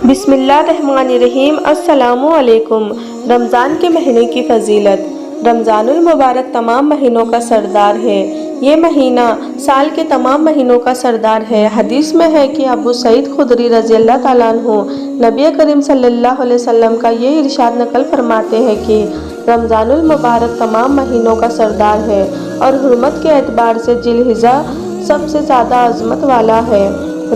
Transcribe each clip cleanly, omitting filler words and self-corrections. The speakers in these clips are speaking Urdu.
بسم اللہ الرحمن الرحیم۔ السلام علیکم۔ رمضان کے مہینے کی فضیلت۔ رمضان المبارک تمام مہینوں کا سردار ہے۔ یہ مہینہ سال کے تمام مہینوں کا سردار ہے۔ حدیث میں ہے کہ ابو سعید خدری رضی اللہ تعالیٰ عنہ نبی کریم صلی اللہ علیہ وسلم کا یہ ارشاد نقل فرماتے ہیں کہ رمضان المبارک تمام مہینوں کا سردار ہے اور حرمت کے اعتبار سے ذی الحجہ سب سے زیادہ عظمت والا ہے۔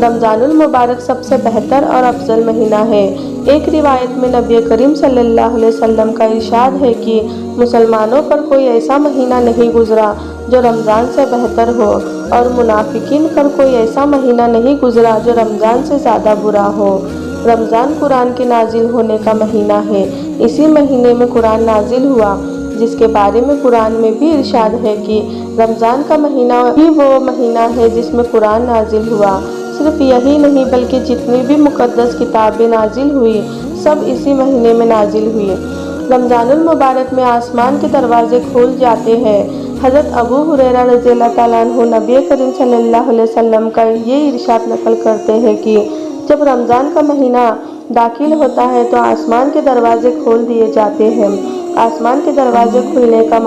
رمضان المبارک سب سے بہتر اور افضل مہینہ ہے۔ ایک روایت میں نبی کریم صلی اللہ علیہ وسلم کا ارشاد ہے کہ مسلمانوں پر کوئی ایسا مہینہ نہیں گزرا جو رمضان سے بہتر ہو، اور منافقین پر کوئی ایسا مہینہ نہیں گزرا جو رمضان سے زیادہ برا ہو۔ رمضان قرآن کے نازل ہونے کا مہینہ ہے۔ اسی مہینے میں قرآن نازل ہوا، جس کے بارے میں قرآن میں بھی ارشاد ہے کہ رمضان کا مہینہ ہی وہ مہینہ ہے جس میں قرآن نازل ہوا۔ صرف یہی نہیں بلکہ جتنی بھی مقدس کتابیں نازل ہوئی سب اسی مہینے میں نازل ہوئی۔ رمضان المبارک میں آسمان کے دروازے کھول جاتے ہیں۔ حضرت ابو ہریرہ رضی اللہ تعالیٰ عنہ نبی کریم صلی اللہ علیہ وسلم کا یہ ارشاد نقل کرتے ہیں کہ جب رمضان کا مہینہ داخل ہوتا ہے تو آسمان کے دروازے کھول دیے جاتے ہیں۔ آسمان کے دروازے کھلنے کا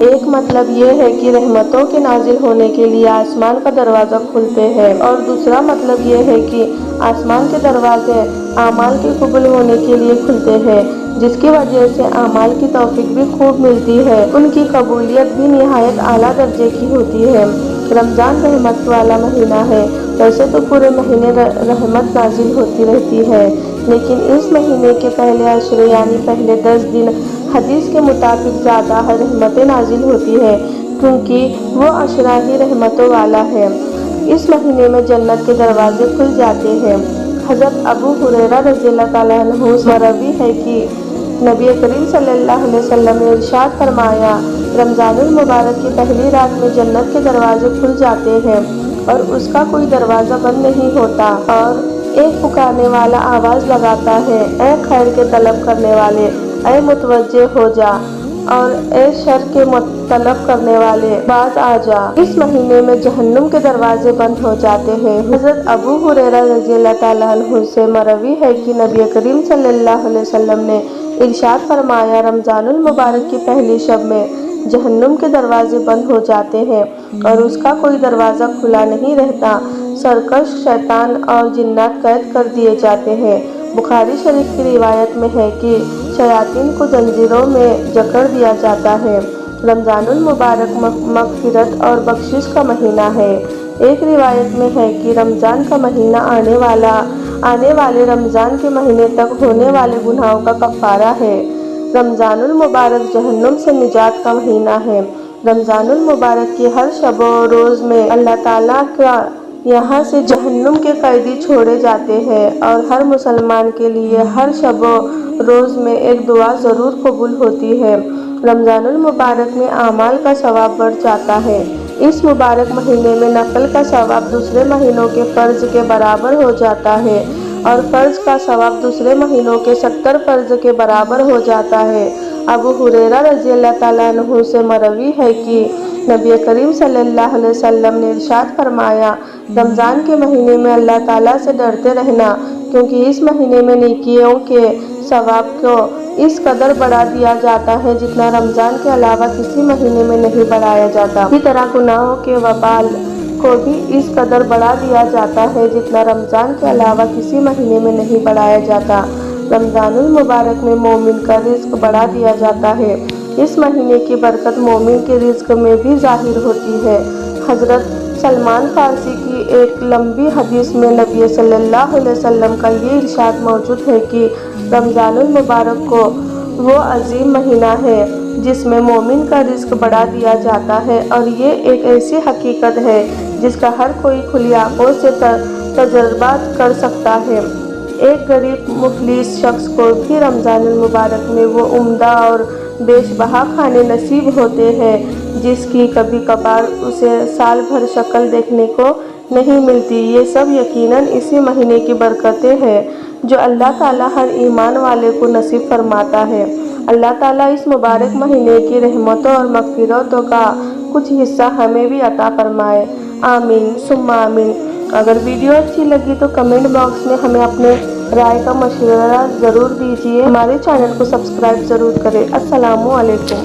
ایک مطلب یہ ہے کہ رحمتوں کے نازل ہونے کے لیے آسمان کا دروازہ کھلتے ہیں، اور دوسرا مطلب یہ ہے کہ آسمان کے دروازے اعمال کے قبول ہونے کے لیے کھلتے ہیں، جس کی وجہ سے اعمال کی توفیق بھی خوب ملتی ہے، ان کی قبولیت بھی نہایت اعلیٰ درجے کی ہوتی ہے۔ رمضان رحمت والا مہینہ ہے۔ ویسے تو پورے مہینے رحمت نازل ہوتی رہتی ہے، لیکن اس مہینے کے پہلے عشرے یعنی پہلے 10 دن حدیث کے مطابق زیادہ رحمتیں نازل ہوتی ہیں، کیونکہ وہ عشرہ ہی رحمتوں والا ہے۔ اس مہینے میں جنت کے دروازے کھل جاتے ہیں۔ حضرت ابو ہریرہ رضی اللہ تعالیٰ عنہ سے مروی ہے کہ نبی کریم صلی اللہ علیہ وسلم نے ارشاد فرمایا، رمضان المبارک کی پہلی رات میں جنت کے دروازے کھل جاتے ہیں اور اس کا کوئی دروازہ بند نہیں ہوتا، اور ایک پکارنے والا آواز لگاتا ہے، اے خیر کے طلب کرنے والے، اے متوجہ ہو جا، اور اے شر کے طلب کرنے والے باز آ جا۔ اس مہینے میں جہنم کے دروازے بند ہو جاتے ہیں۔ حضرت ابو ہریرہ رضی اللہ تعالیٰ عنہ سے مروی ہے کہ نبی کریم صلی اللہ علیہ وسلم نے ارشاد فرمایا، رمضان المبارک کی پہلی شب میں جہنم کے دروازے بند ہو جاتے ہیں اور اس کا کوئی دروازہ کھلا نہیں رہتا۔ سرکش شیطان اور جنات قید کر دیے جاتے ہیں۔ بخاری شریف کی روایت میں ہے کہ شیاطین کو زنجیروں میں جکڑ دیا جاتا ہے۔ رمضان المبارک مغفرت اور بخشش کا مہینہ ہے۔ ایک روایت میں ہے کہ رمضان کا مہینہ آنے والے رمضان کے مہینے تک ہونے والے گناہوں کا کفارہ ہے۔ رمضان المبارک جہنم سے نجات کا مہینہ ہے۔ رمضان المبارک کی ہر شب و روز میں اللہ تعالیٰ کا یہاں سے جہنم کے قیدی چھوڑے جاتے ہیں، اور ہر مسلمان کے لیے ہر شب و روز میں ایک دعا ضرور قبول ہوتی ہے۔ رمضان المبارک میں اعمال کا ثواب بڑھ جاتا ہے۔ اس مبارک مہینے میں نفل کا ثواب دوسرے مہینوں کے فرض کے برابر ہو جاتا ہے، اور فرض کا ثواب دوسرے مہینوں کے 70 فرض کے برابر ہو جاتا ہے۔ ابو ہریرہ رضی اللہ تعالیٰ عنہ سے مروی ہے کہ نبی کریم صلی اللہ علیہ وسلم نے ارشاد فرمایا، رمضان کے مہینے میں اللہ تعالیٰ سے ڈرتے رہنا، کیونکہ اس مہینے میں نیکیوں کے ثواب کو اس قدر بڑھا دیا جاتا ہے جتنا رمضان کے علاوہ کسی مہینے میں نہیں بڑھایا جاتا۔ اسی طرح گناہوں کے وبال کو بھی اس قدر بڑھا دیا جاتا ہے جتنا رمضان کے علاوہ کسی مہینے میں نہیں بڑھایا جاتا۔ رمضان المبارک میں مومن کا رزق بڑھا دیا جاتا ہے۔ اس مہینے کی برکت مومن کے رزق میں بھی ظاہر ہوتی ہے۔ حضرت سلمان فارسی کی ایک لمبی حدیث میں نبی صلی اللہ علیہ وسلم کا یہ ارشاد موجود ہے کہ رمضان المبارک کو وہ عظیم مہینہ ہے جس میں مومن کا رزق بڑھا دیا جاتا ہے، اور یہ ایک ایسی حقیقت ہے جس کا ہر کوئی کھلی آنکھوں سے تجربہ کر سکتا ہے۔ ایک غریب مفلس شخص کو بھی رمضان المبارک میں وہ عمدہ اور بیش بہا کھانے نصیب ہوتے ہیں جس کی کبھی کبھار اسے سال بھر شکل دیکھنے کو نہیں ملتی۔ یہ سب یقیناً اسی مہینے کی برکتیں ہیں جو اللہ تعالیٰ ہر ایمان والے کو نصیب فرماتا ہے۔ اللہ تعالیٰ اس مبارک مہینے کی رحمتوں اور مغفرتوں کا کچھ حصہ ہمیں بھی عطا فرمائے۔ آمین ثم آمین۔ اگر ویڈیو اچھی لگی تو کمنٹ باکس میں ہمیں اپنے رائے کا مشورہ ضرور دیجیے، ہمارے چینل کو سبسکرائب ضرور کریں۔ السلام علیکم۔